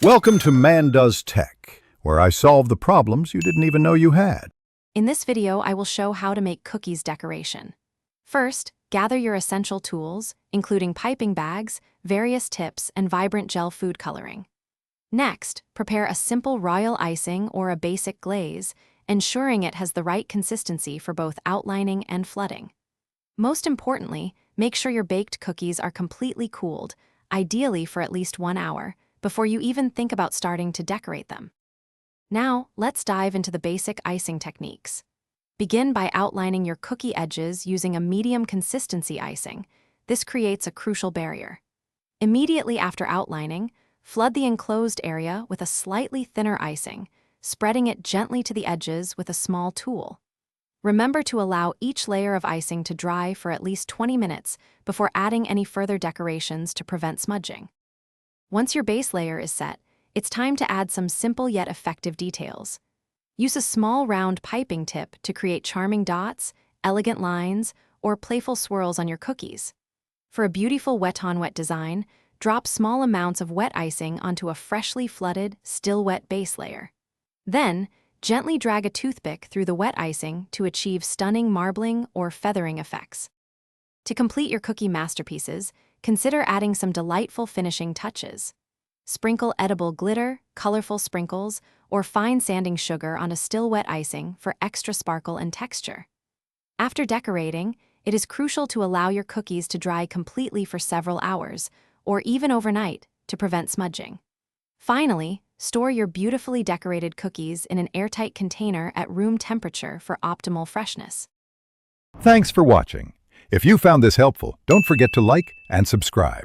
Welcome to Man Does Tech, where I solve the problems you didn't even know you had. In this video, I will show how to make cookies decoration. First, gather your essential tools, including piping bags, various tips, and vibrant gel food coloring. Next, prepare a simple royal icing or a basic glaze, ensuring it has the right consistency for both outlining and flooding. Most importantly, make sure your baked cookies are completely cooled, ideally for at least 1 hour, before you even think about starting to decorate them. Now, let's dive into the basic icing techniques. Begin by outlining your cookie edges using a medium consistency icing. This creates a crucial barrier. Immediately after outlining, flood the enclosed area with a slightly thinner icing, spreading it gently to the edges with a small tool. Remember to allow each layer of icing to dry for at least 20 minutes before adding any further decorations to prevent smudging. Once your base layer is set, it's time to add some simple yet effective details. Use a small round piping tip to create charming dots, elegant lines, or playful swirls on your cookies. For a beautiful wet-on-wet design, drop small amounts of wet icing onto a freshly flooded, still wet base layer. Then, gently drag a toothpick through the wet icing to achieve stunning marbling or feathering effects. To complete your cookie masterpieces, consider adding some delightful finishing touches. Sprinkle edible glitter, colorful sprinkles, or fine sanding sugar on a still wet icing for extra sparkle and texture. After decorating, it is crucial to allow your cookies to dry completely for several hours, or even overnight, to prevent smudging. Finally, store your beautifully decorated cookies in an airtight container at room temperature for optimal freshness. Thanks for watching. If you found this helpful, don't forget to like and subscribe.